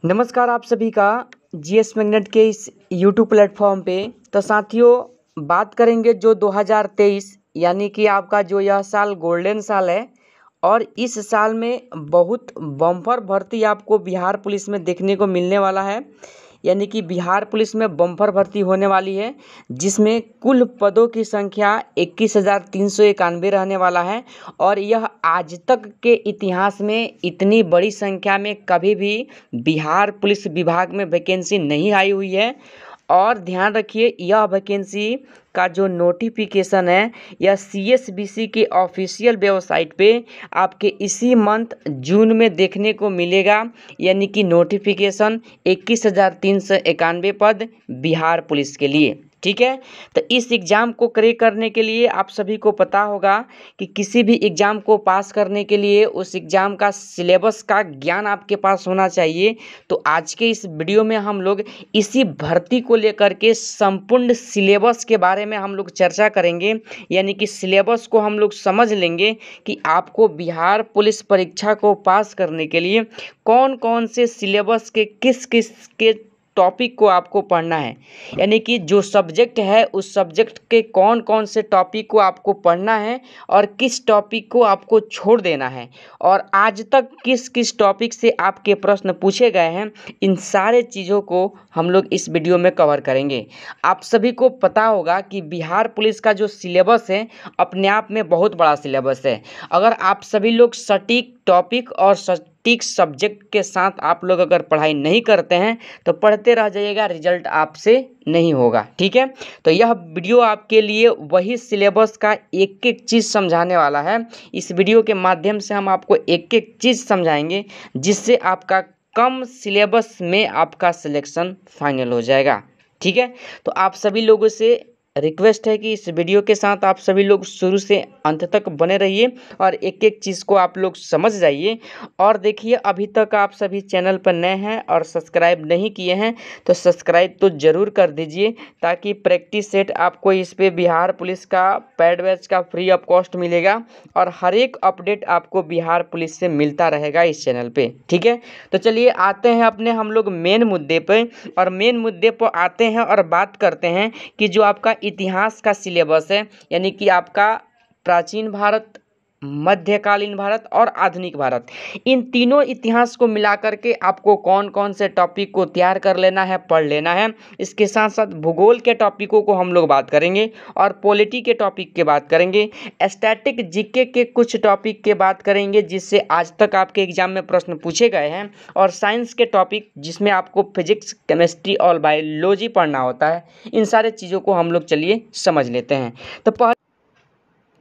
नमस्कार आप सभी का जीएस मैग्नेट के इस यूट्यूब प्लेटफॉर्म पे। तो साथियों, बात करेंगे जो 2023 यानी कि आपका जो यह साल गोल्डन साल है और इस साल में बहुत बम्पर भर्ती आपको बिहार पुलिस में देखने को मिलने वाला है। यानी कि बिहार पुलिस में बम्पर भर्ती होने वाली है, जिसमें कुल पदों की संख्या 21,391 रहने वाला है। और यह आज तक के इतिहास में इतनी बड़ी संख्या में कभी भी बिहार पुलिस विभाग में वैकेंसी नहीं आई हुई है। और ध्यान रखिए, यह वैकेंसी का जो नोटिफिकेशन है यह CSBC के ऑफिशियल वेबसाइट पे आपके इसी मंथ जून में देखने को मिलेगा। यानी कि नोटिफिकेशन 21,391 पद बिहार पुलिस के लिए। ठीक है, तो इस एग्ज़ाम को क्रैक करने के लिए आप सभी को पता होगा कि किसी भी एग्ज़ाम को पास करने के लिए उस एग्ज़ाम का सिलेबस का ज्ञान आपके पास होना चाहिए। तो आज के इस वीडियो में हम लोग इसी भर्ती को लेकर के संपूर्ण सिलेबस के बारे में हम लोग चर्चा करेंगे। यानी कि सिलेबस को हम लोग समझ लेंगे कि आपको बिहार पुलिस परीक्षा को पास करने के लिए कौन कौन से सिलेबस के किस किस के टॉपिक को आपको पढ़ना है। यानी कि जो सब्जेक्ट है उस सब्जेक्ट के कौन कौन से टॉपिक को आपको पढ़ना है और किस टॉपिक को आपको छोड़ देना है, और आज तक किस किस टॉपिक से आपके प्रश्न पूछे गए हैं, इन सारे चीज़ों को हम लोग इस वीडियो में कवर करेंगे। आप सभी को पता होगा कि बिहार पुलिस का जो सिलेबस है अपने आप में बहुत बड़ा सिलेबस है। अगर आप सभी लोग सटीक टॉपिक और सटीक सब्जेक्ट के साथ आप लोग अगर पढ़ाई नहीं करते हैं तो पढ़ते रह जाइएगा, रिजल्ट आपसे नहीं होगा। ठीक है, तो यह वीडियो आपके लिए वही सिलेबस का एक एक चीज़ समझाने वाला है। इस वीडियो के माध्यम से हम आपको एक एक चीज़ समझाएंगे जिससे आपका कम सिलेबस में आपका सिलेक्शन फाइनल हो जाएगा। ठीक है, तो आप सभी लोगों से रिक्वेस्ट है कि इस वीडियो के साथ आप सभी लोग शुरू से अंत तक बने रहिए और एक एक चीज़ को आप लोग समझ जाइए। और देखिए, अभी तक आप सभी चैनल पर नए हैं और सब्सक्राइब नहीं किए हैं तो सब्सक्राइब तो ज़रूर कर दीजिए, ताकि प्रैक्टिस सेट आपको इस पे बिहार पुलिस का पैड बैच का फ्री ऑफ कॉस्ट मिलेगा और हर एक अपडेट आपको बिहार पुलिस से मिलता रहेगा इस चैनल पे। ठीक है, तो चलिए आते हैं अपने हम लोग मेन मुद्दे पे। और मेन मुद्दे पर आते हैं और बात करते हैं कि जो आपका इतिहास का सिलेबस है, यानी कि आपका प्राचीन भारत, मध्यकालीन भारत और आधुनिक भारत, इन तीनों इतिहास को मिलाकर के आपको कौन कौन से टॉपिक को तैयार कर लेना है, पढ़ लेना है। इसके साथ साथ भूगोल के टॉपिकों को हम लोग बात करेंगे और पॉलिटी के टॉपिक के बात करेंगे, स्टैटिक जीके के कुछ टॉपिक के बात करेंगे जिससे आज तक आपके एग्जाम में प्रश्न पूछे गए हैं, और साइंस के टॉपिक जिसमें आपको फिजिक्स, केमिस्ट्री और बायोलॉजी पढ़ना होता है। इन सारे चीज़ों को हम लोग चलिए समझ लेते हैं।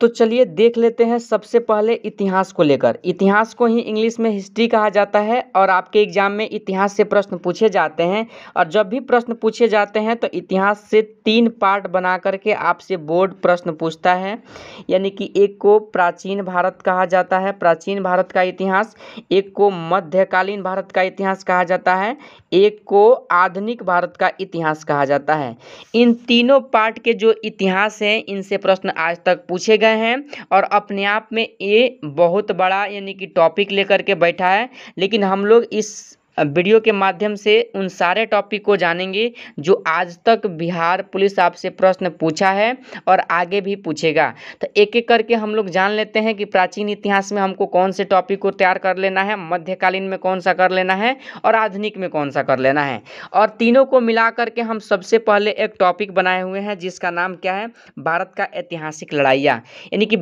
तो चलिए देख लेते हैं सबसे पहले इतिहास को लेकर। इतिहास को ही इंग्लिश में हिस्ट्री कहा जाता है और आपके एग्जाम में इतिहास से प्रश्न पूछे जाते हैं। और जब भी प्रश्न पूछे जाते हैं तो इतिहास से 3 पार्ट बना करके आपसे बोर्ड प्रश्न पूछता है। यानी कि एक को प्राचीन भारत कहा जाता है, प्राचीन भारत का इतिहास, एक को मध्यकालीन भारत का इतिहास कहा जाता है, एक को आधुनिक भारत का इतिहास कहा जाता है। इन तीनों पार्ट के जो इतिहास हैं इनसे प्रश्न आज तक पूछे गए हैं और अपने आप में ये बहुत बड़ा यानी कि टॉपिक लेकर के बैठा है। लेकिन हम लोग इस वीडियो के माध्यम से उन सारे टॉपिक को जानेंगे जो आज तक बिहार पुलिस आपसे प्रश्न पूछा है और आगे भी पूछेगा। तो एक एक करके हम लोग जान लेते हैं कि प्राचीन इतिहास में हमको कौन से टॉपिक को तैयार कर लेना है, मध्यकालीन में कौन सा कर लेना है और आधुनिक में कौन सा कर लेना है। और तीनों को मिला करके हम सबसे पहले एक टॉपिक बनाए हुए हैं जिसका नाम क्या है, भारत का ऐतिहासिक लड़ाइयाँ। यानी कि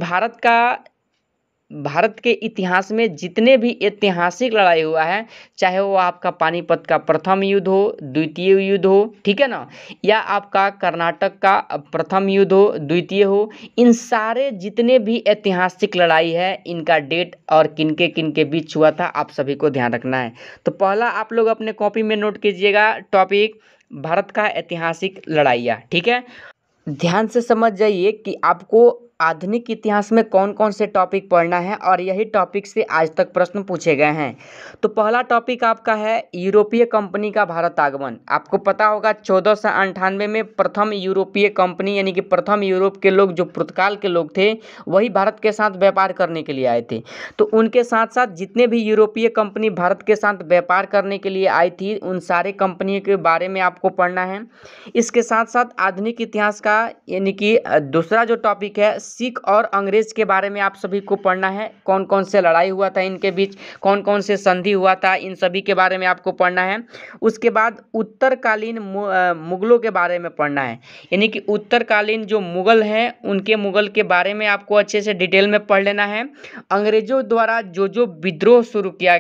भारत के इतिहास में जितने भी ऐतिहासिक लड़ाई हुआ है, चाहे वो आपका पानीपत का प्रथम युद्ध हो, द्वितीय युद्ध हो, ठीक है ना, या आपका कर्नाटक का प्रथम युद्ध हो, द्वितीय हो, इन सारे जितने भी ऐतिहासिक लड़ाई है इनका डेट और किनके किनके बीच हुआ था आप सभी को ध्यान रखना है। तो पहला आप लोग अपने कॉपी में नोट कीजिएगा टॉपिक, भारत का ऐतिहासिक लड़ाइयाँ। ठीक है, ध्यान से समझ जाइए कि आपको आधुनिक इतिहास में कौन कौन से टॉपिक पढ़ना है और यही टॉपिक से आज तक प्रश्न पूछे गए हैं। तो पहला टॉपिक आपका है यूरोपीय कंपनी का भारत आगमन। आपको पता होगा 1498 में प्रथम यूरोपीय कंपनी यानी कि प्रथम यूरोप के लोग जो पुर्तगाल के लोग थे वही भारत के साथ व्यापार करने के लिए आए थे। तो उनके साथ साथ जितने भी यूरोपीय कंपनी भारत के साथ व्यापार करने के लिए आई थी उन सारे कंपनियों के बारे में आपको पढ़ना है। इसके साथ साथ आधुनिक इतिहास का यानी कि दूसरा जो टॉपिक है सिख और अंग्रेज के बारे में आप सभी को पढ़ना है। कौन कौन से लड़ाई हुआ था इनके बीच, कौन कौन से संधि हुआ था, इन सभी के बारे में आपको पढ़ना है। उसके बाद उत्तरकालीन मुगलों के बारे में पढ़ना है, यानी कि उत्तरकालीन जो मुगल हैं उनके मुगल के बारे में आपको अच्छे से डिटेल में पढ़ लेना है। अंग्रेजों द्वारा जो जो विद्रोह शुरू किया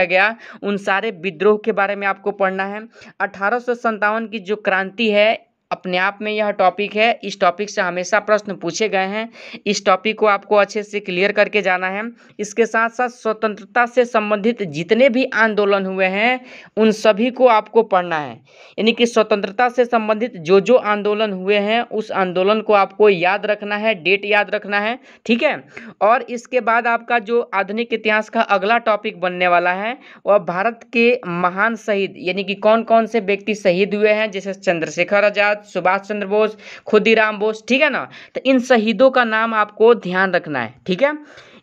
गया उन सारे विद्रोह के बारे में आपको पढ़ना है। 1857 की जो क्रांति है अपने आप में यह टॉपिक है, इस टॉपिक से हमेशा प्रश्न पूछे गए हैं। इस टॉपिक को आपको अच्छे से क्लियर करके जाना है। इसके साथ साथ स्वतंत्रता से संबंधित जितने भी आंदोलन हुए हैं उन सभी को आपको पढ़ना है, यानी कि स्वतंत्रता से संबंधित जो जो आंदोलन हुए हैं उस आंदोलन को आपको याद रखना है, डेट याद रखना है, ठीक है। और इसके बाद आपका जो आधुनिक इतिहास का अगला टॉपिक बनने वाला है वह भारत के महान शहीद यानी कि कौन कौन से व्यक्ति शहीद हुए हैं, जैसे चंद्रशेखर आजाद, सुभाष चंद्र बोस, खुदीराम बोस, ठीक है ना। तो इन शहीदों का नाम आपको ध्यान रखना है, ठीक है।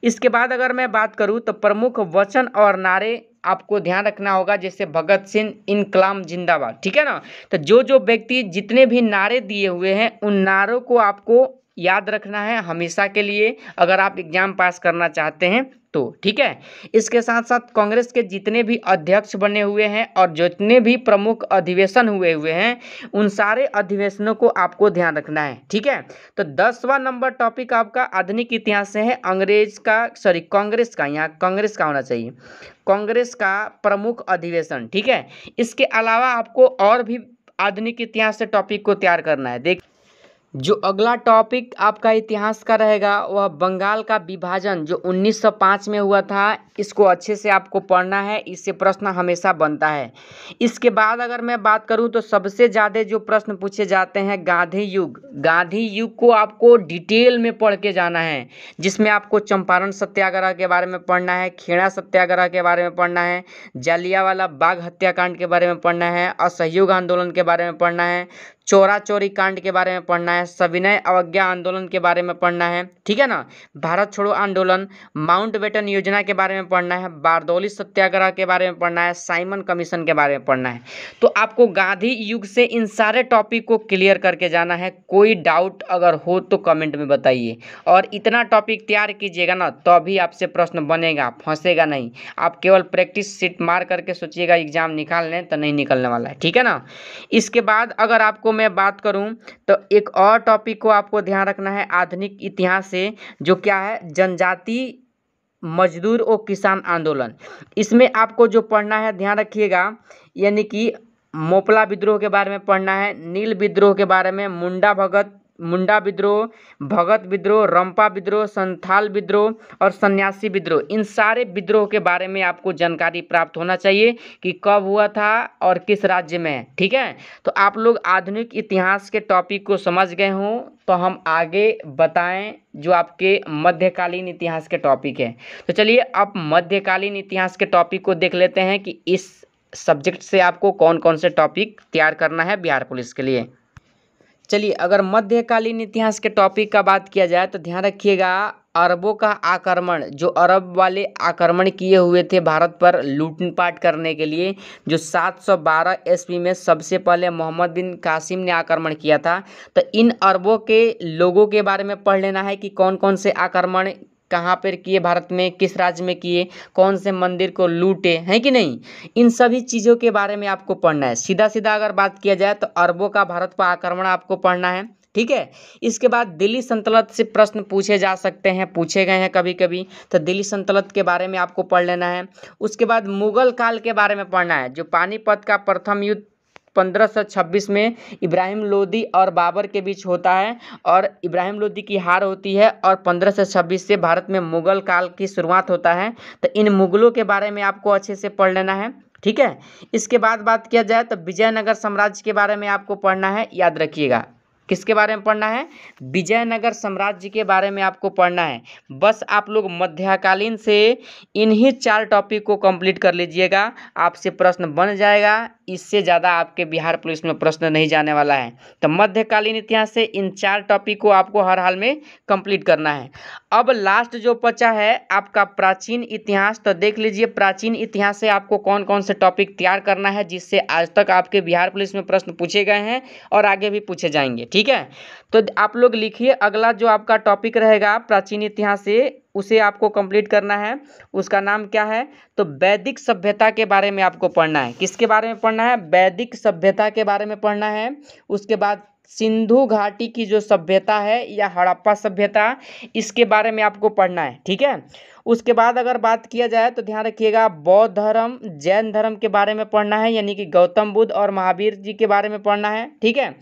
इसके बाद अगर मैं बात करूं तो प्रमुख वचन और नारे आपको ध्यान रखना होगा, जैसे भगत सिंह, इनकलाब जिंदाबाद, ठीक है ना। तो जो जो व्यक्ति जितने भी नारे दिए हुए हैं उन नारों को आपको याद रखना है हमेशा के लिए अगर आप एग्जाम पास करना चाहते हैं तो, ठीक है। इसके साथ साथ कांग्रेस के जितने भी अध्यक्ष बने हुए हैं और जितने भी प्रमुख अधिवेशन हुए हैं उन सारे अधिवेशनों को आपको ध्यान रखना है, ठीक है। तो 10वां नंबर टॉपिक आपका आधुनिक इतिहास से है कांग्रेस का, यहाँ कांग्रेस का होना चाहिए, कांग्रेस का प्रमुख अधिवेशन, ठीक है। इसके अलावा आपको और भी आधुनिक इतिहास से टॉपिक को तैयार करना है। देख जो अगला टॉपिक आपका इतिहास का रहेगा वह बंगाल का विभाजन जो 1905 में हुआ था, इसको अच्छे से आपको पढ़ना है, इससे प्रश्न हमेशा बनता है। इसके बाद अगर मैं बात करूं तो सबसे ज़्यादा जो प्रश्न पूछे जाते हैं गांधी युग को आपको डिटेल में पढ़ के जाना है, जिसमें आपको चंपारण सत्याग्रह के बारे में पढ़ना है, खेड़ा सत्याग्रह के बारे में पढ़ना है, जालियांवाला बाग हत्याकांड के बारे में पढ़ना है, असहयोग आंदोलन के बारे में पढ़ना है, चोरा चोरी कांड के बारे में पढ़ना है, सविनय अवज्ञा आंदोलन के बारे में पढ़ना है, ठीक है ना, भारत छोड़ो आंदोलन, माउंटबेटन योजना के बारे में पढ़ना है, बारदौली सत्याग्रह के बारे में पढ़ना है, साइमन कमीशन के बारे में पढ़ना है। तो आपको गांधी युग से इन सारे टॉपिक को क्लियर करके जाना है। कोई डाउट अगर हो तो कमेंट में बताइए, और इतना टॉपिक तैयार कीजिएगा ना तो अभी आपसे प्रश्न बनेगा, फंसेगा नहीं। आप केवल प्रैक्टिस सीट मार करके सोचिएगा एग्जाम निकाल लें तो नहीं निकलने वाला है, ठीक है ना। इसके बाद अगर आपको मैं बात करूं तो एक और टॉपिक को आपको ध्यान रखना है आधुनिक इतिहास से, जो क्या है जनजाति मजदूर और किसान आंदोलन। इसमें आपको जो पढ़ना है ध्यान रखिएगा, यानी कि मोपला विद्रोह के बारे में पढ़ना है, नील विद्रोह के बारे में, मुंडा विद्रोह, भगत विद्रोह, रंपा विद्रोह, संथाल विद्रोह और सन्यासी विद्रोह। इन सारे विद्रोह के बारे में आपको जानकारी प्राप्त होना चाहिए कि कब हुआ था और किस राज्य में, ठीक है। तो आप लोग आधुनिक इतिहास के टॉपिक को समझ गए हों तो हम आगे बताएं जो आपके मध्यकालीन इतिहास के टॉपिक है। तो चलिए अब मध्यकालीन इतिहास के टॉपिक को देख लेते हैं कि इस सब्जेक्ट से आपको कौन कौन से टॉपिक तैयार करना है बिहार पुलिस के लिए। चलिए अगर मध्यकालीन इतिहास के टॉपिक का बात किया जाए तो ध्यान रखिएगा अरबों का आक्रमण, जो अरब वाले आक्रमण किए हुए थे भारत पर लूटपाट करने के लिए, जो 712 ईस्वी में सबसे पहले मोहम्मद बिन कासिम ने आक्रमण किया था। तो इन अरबों के लोगों के बारे में पढ़ लेना है कि कौन कौन से आक्रमण कहाँ पर किए, भारत में किस राज्य में किए, कौन से मंदिर को लूटे हैं कि नहीं, इन सभी चीज़ों के बारे में आपको पढ़ना है। सीधा सीधा अगर बात किया जाए तो अरबों का भारत पर आक्रमण आपको पढ़ना है, ठीक है। इसके बाद दिल्ली सल्तनत से प्रश्न पूछे जा सकते हैं, पूछे गए हैं कभी कभी, तो दिल्ली सल्तनत के बारे में आपको पढ़ लेना है। उसके बाद मुगल काल के बारे में पढ़ना है, जो पानीपत का प्रथम युद्ध 1526 में इब्राहिम लोदी और बाबर के बीच होता है और इब्राहिम लोदी की हार होती है और 1526 से भारत में मुगल काल की शुरुआत होता है। तो इन मुगलों के बारे में आपको अच्छे से पढ़ लेना है, ठीक है। इसके बाद बात किया जाए तो विजयनगर साम्राज्य के बारे में आपको पढ़ना है, याद रखिएगा। किसके बारे में पढ़ना है? विजयनगर साम्राज्य के बारे में आपको पढ़ना है। बस आप लोग मध्यकालीन से इन्हीं 4 टॉपिक को कंप्लीट कर लीजिएगा, आपसे प्रश्न बन जाएगा। इससे ज़्यादा आपके बिहार पुलिस में प्रश्न नहीं जाने वाला है। तो मध्यकालीन इतिहास से इन 4 टॉपिक को आपको हर हाल में कंप्लीट करना है। अब लास्ट जो बचा है आपका प्राचीन इतिहास, तो देख लीजिए प्राचीन इतिहास से आपको कौन कौन से टॉपिक तैयार करना है जिससे आज तक आपके बिहार पुलिस में प्रश्न पूछे गए हैं और आगे भी पूछे जाएंगे। ठीक है, तो आप लोग लिखिए, अगला जो आपका टॉपिक रहेगा प्राचीन इतिहास से उसे आपको कंप्लीट करना है। उसका नाम क्या है? तो वैदिक सभ्यता के बारे में आपको पढ़ना है। किसके बारे में पढ़ना है? वैदिक सभ्यता के बारे में पढ़ना है। उसके बाद सिंधु घाटी की जो सभ्यता है या हड़प्पा सभ्यता, इसके बारे में आपको पढ़ना है। ठीक है, उसके बाद अगर बात किया जाए तो ध्यान रखिएगा बौद्ध धर्म, जैन धर्म के बारे में पढ़ना है, यानी कि गौतम बुद्ध और महावीर जी के बारे में पढ़ना है। ठीक है,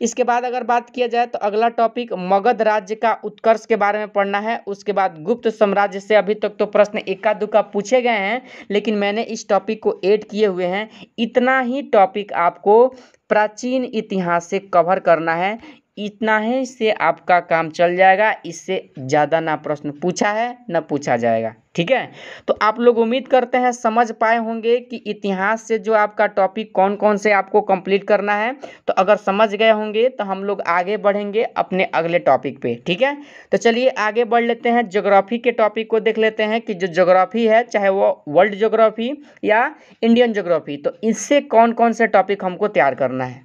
इसके बाद अगर बात किया जाए तो अगला टॉपिक मगध राज्य का उत्कर्ष के बारे में पढ़ना है। उसके बाद गुप्त साम्राज्य से अभी तक तो प्रश्न इक्का दुक्का पूछे गए हैं, लेकिन मैंने इस टॉपिक को ऐड किए हुए हैं। इतना ही टॉपिक आपको प्राचीन इतिहास से कवर करना है, इतना ही से आपका काम चल जाएगा। इससे ज़्यादा ना प्रश्न पूछा है ना पूछा जाएगा। ठीक है, तो आप लोग उम्मीद करते हैं समझ पाए होंगे कि इतिहास से जो आपका टॉपिक कौन कौन से आपको कंप्लीट करना है। तो अगर समझ गए होंगे तो हम लोग आगे बढ़ेंगे अपने अगले टॉपिक पे। ठीक है, तो चलिए आगे बढ़ लेते हैं। ज्योग्राफी के टॉपिक को देख लेते हैं कि जो ज्योग्राफी है, चाहे वो वर्ल्ड ज्योग्राफी या इंडियन ज्योग्राफी, तो इससे कौन कौन से टॉपिक हमको तैयार करना है।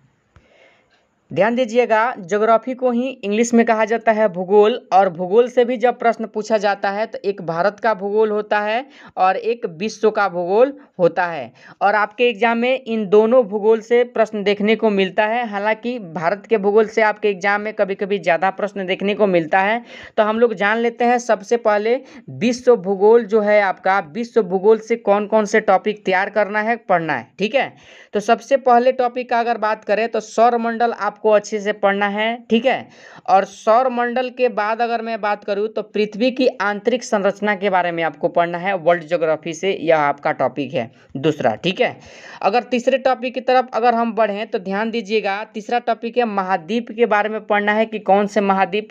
ध्यान दीजिएगा, ज्योग्राफी को ही इंग्लिश में कहा जाता है भूगोल, और भूगोल से भी जब प्रश्न पूछा जाता है तो एक भारत का भूगोल होता है और एक विश्व का भूगोल होता है। और आपके एग्जाम में इन दोनों भूगोल से प्रश्न देखने को मिलता है। हालांकि भारत के भूगोल से आपके एग्जाम में कभी कभी ज़्यादा प्रश्न देखने को मिलता है। तो हम लोग जान लेते हैं सबसे पहले विश्व भूगोल जो है आपका, विश्व भूगोल से कौन कौन से टॉपिक तैयार करना है, पढ़ना है। ठीक है, तो सबसे पहले टॉपिक का अगर बात करें तो सौरमंडल आपको अच्छे से पढ़ना है। ठीक है, और सौरमंडल के बाद अगर मैं बात करूं तो पृथ्वी की आंतरिक संरचना के बारे में आपको पढ़ना है। वर्ल्ड ज्योग्राफी से यह आपका टॉपिक है दूसरा। ठीक है, अगर तीसरे टॉपिक की तरफ अगर हम बढ़ें तो ध्यान दीजिएगा, तीसरा टॉपिक है महाद्वीप के बारे में पढ़ना है कि कौन से महाद्वीप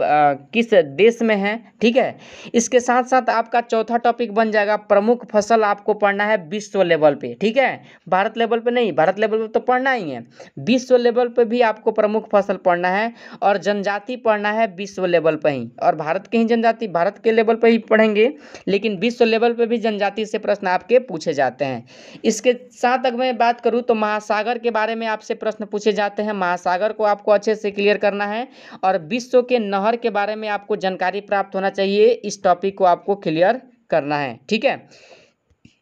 किस देश में है। ठीक है, इसके साथ साथ आपका चौथा टॉपिक बन जाएगा प्रमुख फसल, आपको पढ़ना है विश्व लेवल पे। ठीक है, भारत लेवल पे नहीं, भारत लेवल पे तो पढ़ना ही है, विश्व लेवल पे भी आपको प्रमुख फसल पढ़ना है। और जनजाति पढ़ना है विश्व लेवल पे ही, और भारत के ही जनजाति भारत के लेवल पे ही पढ़ेंगे, लेकिन विश्व लेवल पे भी जनजाति से प्रश्न आपके पूछे जाते हैं। इसके साथ अगर मैं बात करूं तो महासागर के बारे में आपसे प्रश्न पूछे जाते हैं। महासागर को आपको अच्छे से क्लियर करना है, और विश्व के नहर के बारे में आपको जानकारी प्राप्त होना चाहिए। इस टॉपिक को आपको क्लियर करना है। ठीक है,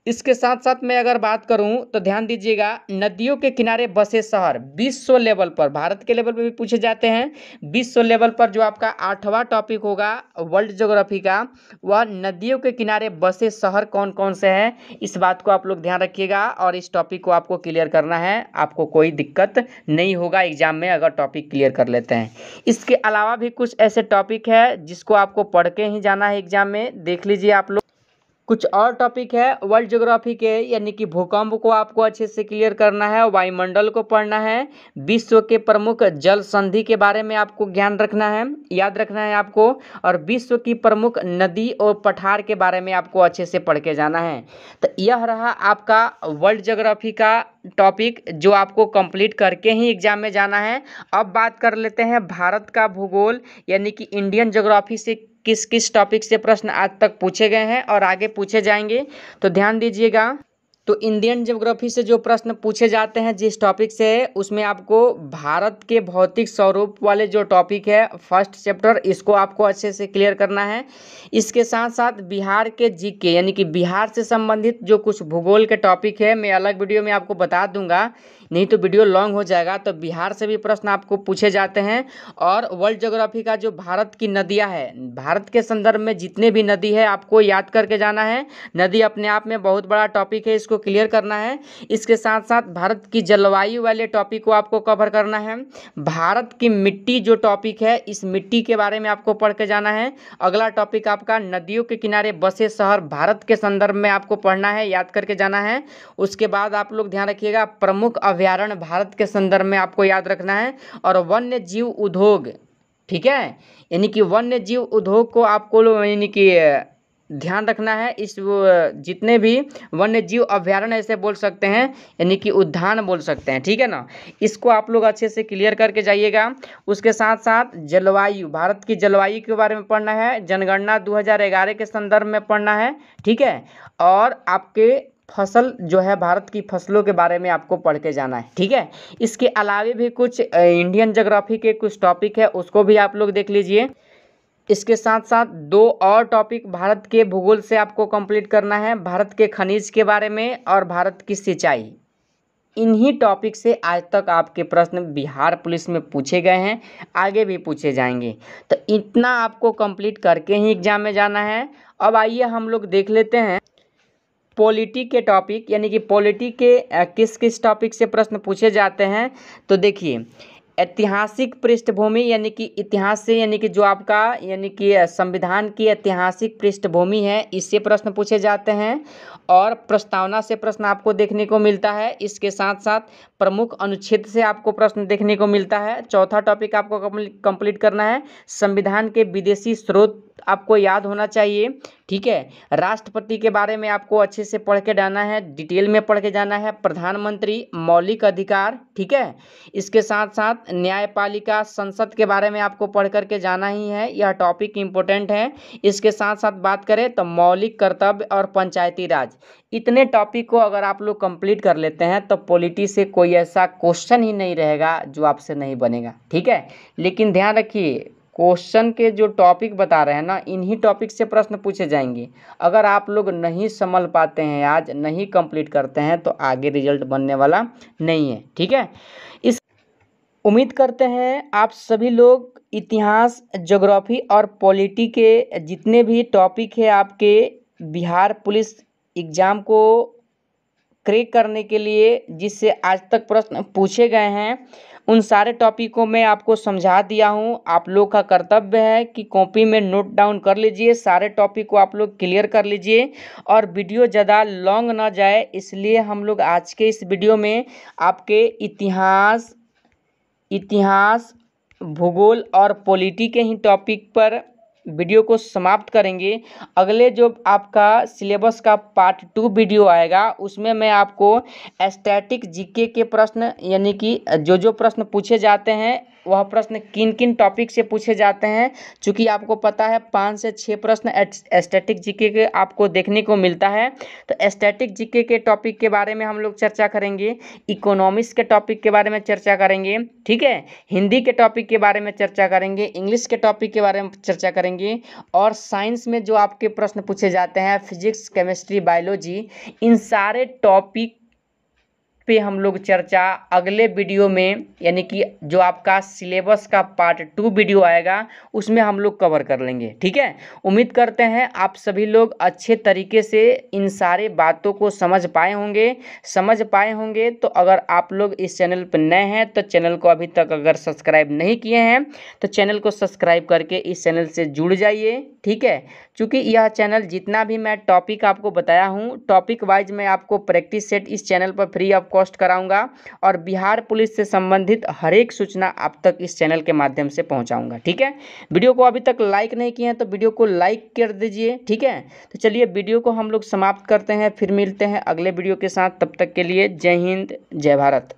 इसके साथ साथ मैं अगर बात करूं तो ध्यान दीजिएगा, नदियों के किनारे बसे शहर विश्व लेवल पर, भारत के लेवल पे भी पूछे जाते हैं। विश्व लेवल पर जो आपका 8वां टॉपिक होगा वर्ल्ड ज्योग्राफी का, वह नदियों के किनारे बसे शहर कौन कौन से हैं, इस बात को आप लोग ध्यान रखिएगा और इस टॉपिक को आपको क्लियर करना है। आपको कोई दिक्कत नहीं होगा एग्जाम में अगर टॉपिक क्लियर कर लेते हैं। इसके अलावा भी कुछ ऐसे टॉपिक है जिसको आपको पढ़ के ही जाना है एग्जाम में, देख लीजिए आप लोग। कुछ और टॉपिक है वर्ल्ड ज्योग्राफी के, यानी कि भूकंप को आपको अच्छे से क्लियर करना है, वायुमंडल को पढ़ना है, विश्व के प्रमुख जल संधि के बारे में आपको ज्ञान रखना है, याद रखना है आपको, और विश्व की प्रमुख नदी और पठार के बारे में आपको अच्छे से पढ़ के जाना है। तो यह रहा आपका वर्ल्ड ज्योग्राफी का टॉपिक जो आपको कंप्लीट करके ही एग्जाम में जाना है। अब बात कर लेते हैं भारत का भूगोल, यानी कि इंडियन ज्योग्राफी से किस किस टॉपिक से प्रश्न आज तक पूछे गए हैं और आगे पूछे जाएंगे। तो ध्यान दीजिएगा, तो इंडियन ज्योग्राफी से जो प्रश्न पूछे जाते हैं जिस टॉपिक से, उसमें आपको भारत के भौतिक स्वरूप वाले जो टॉपिक है फर्स्ट चैप्टर, इसको आपको अच्छे से क्लियर करना है। इसके साथ साथ बिहार के जीके, यानी कि बिहार से संबंधित जो कुछ भूगोल के टॉपिक है, मैं अलग वीडियो में आपको बता दूंगा, नहीं तो वीडियो लॉन्ग हो जाएगा। तो बिहार से भी प्रश्न आपको पूछे जाते हैं। और वर्ल्ड ज्योग्राफी का जो भारत की नदियां है, भारत के संदर्भ में जितने भी नदी है आपको याद करके जाना है। नदी अपने आप में बहुत बड़ा टॉपिक है, इसको को क्लियर करना है। इसके साथ साथ भारत की जलवायु वाले टॉपिक को आपको कवर करना है। भारत की मिट्टी जो टॉपिक है, इस मिट्टी के बारे में आपको पढ़ के जाना है। अगला टॉपिक आपका नदियों के किनारे बसे शहर भारत के संदर्भ में आपको पढ़ना है, याद करके जाना है। उसके बाद आप लोग ध्यान रखिएगा, प्रमुख अभ्यारण्य भारत के संदर्भ में आपको याद रखना है। और वन्य जीव उद्योग, ठीक है, यानी कि वन्य जीव उद्योग को आपको यानी कि ध्यान रखना है। इस जितने भी वन्य जीव अभ्यारण्य ऐसे बोल सकते हैं, यानी कि उद्यान बोल सकते हैं, ठीक है ना। इसको आप लोग अच्छे से क्लियर करके जाइएगा। उसके साथ साथ जलवायु, भारत की जलवायु के बारे में पढ़ना है। जनगणना 2011 के संदर्भ में पढ़ना है, ठीक है। और आपके फसल जो है, भारत की फसलों के बारे में आपको पढ़ के जाना है, ठीक है। इसके अलावे भी कुछ इंडियन ज्योग्राफी के कुछ टॉपिक है, उसको भी आप लोग देख लीजिए। इसके साथ साथ 2 और टॉपिक भारत के भूगोल से आपको कंप्लीट करना है, भारत के खनिज के बारे में और भारत की सिंचाई। इन्हीं टॉपिक से आज तक आपके प्रश्न बिहार पुलिस में पूछे गए हैं, आगे भी पूछे जाएंगे। तो इतना आपको कंप्लीट करके ही एग्जाम में जाना है। अब आइए हम लोग देख लेते हैं पॉलिटी के टॉपिक, यानी कि पॉलिटी के किस किस टॉपिक से प्रश्न पूछे जाते हैं। तो देखिए, ऐतिहासिक पृष्ठभूमि, यानी कि इतिहास से, यानी कि जो आपका यानी कि संविधान की ऐतिहासिक पृष्ठभूमि है, इससे प्रश्न पूछे जाते हैं। और प्रस्तावना से प्रश्न आपको देखने को मिलता है। इसके साथ साथ प्रमुख अनुच्छेद से आपको प्रश्न देखने को मिलता है। चौथा टॉपिक आपको कंप्लीट करना है, संविधान के विदेशी स्रोत आपको याद होना चाहिए, ठीक है। राष्ट्रपति के बारे में आपको अच्छे से पढ़ के जाना है, डिटेल में पढ़ के जाना है। प्रधानमंत्री, मौलिक अधिकार, ठीक है। इसके साथ साथ न्यायपालिका, संसद के बारे में आपको पढ़ करके जाना ही है, यह टॉपिक इम्पोर्टेंट है। इसके साथ साथ बात करें तो मौलिक कर्तव्य और पंचायती राज, इतने टॉपिक को अगर आप लोग कंप्लीट कर लेते हैं तो पॉलिटी से कोई ऐसा क्वेश्चन ही नहीं रहेगा जो आपसे नहीं बनेगा, ठीक है। लेकिन ध्यान रखिए, क्वेश्चन के जो टॉपिक बता रहे हैं ना, इन्हीं टॉपिक से प्रश्न पूछे जाएंगे। अगर आप लोग नहीं संभल पाते हैं, आज नहीं कंप्लीट करते हैं, तो आगे रिजल्ट बनने वाला नहीं है, ठीक है। इस उम्मीद करते हैं आप सभी लोग इतिहास, ज्योग्राफी और पॉलिटी के जितने भी टॉपिक है आपके बिहार पुलिस एग्ज़ाम को क्रैक करने के लिए जिससे आज तक प्रश्न पूछे गए हैं, उन सारे टॉपिकों में आपको समझा दिया हूं। आप लोग का कर्तव्य है कि कॉपी में नोट डाउन कर लीजिए, सारे टॉपिक को आप लोग क्लियर कर लीजिए। और वीडियो ज़्यादा लॉन्ग ना जाए, इसलिए हम लोग आज के इस वीडियो में आपके इतिहास, भूगोल और पॉलिटी के ही टॉपिक पर वीडियो को समाप्त करेंगे। अगले जो आपका सिलेबस का पार्ट 2 वीडियो आएगा, उसमें मैं आपको स्टैटिक जीके के प्रश्न, यानी कि जो प्रश्न पूछे जाते हैं, वह प्रश्न किन किन टॉपिक से पूछे जाते हैं। चूँकि आपको पता है 5 से 6 प्रश्न स्टैटिक जीके के आपको देखने को मिलता है, तो स्टैटिक जीके के टॉपिक के बारे में हम लोग चर्चा करेंगे, इकोनॉमिक्स के टॉपिक के बारे में चर्चा करेंगे, ठीक है। हिंदी के टॉपिक के बारे में चर्चा करेंगे, इंग्लिश के टॉपिक के बारे में चर्चा करेंगे। और साइंस में जो आपके प्रश्न पूछे जाते हैं, फिजिक्स, केमिस्ट्री, बायोलॉजी, इन सारे टॉपिक पे हम लोग चर्चा अगले वीडियो में, यानी कि जो आपका सिलेबस का पार्ट 2 वीडियो आएगा, उसमें हम लोग कवर कर लेंगे, ठीक है। उम्मीद करते हैं आप सभी लोग अच्छे तरीके से इन सारे बातों को समझ पाए होंगे। तो अगर आप लोग इस चैनल पर नए हैं तो चैनल को अभी तक अगर सब्सक्राइब नहीं किए हैं तो चैनल को सब्सक्राइब करके इस चैनल से जुड़ जाइए, ठीक है। चूँकि यह चैनल जितना भी मैं टॉपिक आपको बताया हूँ, टॉपिक वाइज मैं आपको प्रैक्टिस सेट इस चैनल पर फ्री ऑफ कॉस्ट कराऊंगा और बिहार पुलिस से संबंधित हर एक सूचना आप तक इस चैनल के माध्यम से पहुंचाऊंगा, ठीक है। वीडियो को अभी तक लाइक नहीं किए हैं तो वीडियो को लाइक कर दीजिए, ठीक है। तो चलिए वीडियो को हम लोग समाप्त करते हैं, फिर मिलते हैं अगले वीडियो के साथ। तब तक के लिए जय हिंद, जय भारत।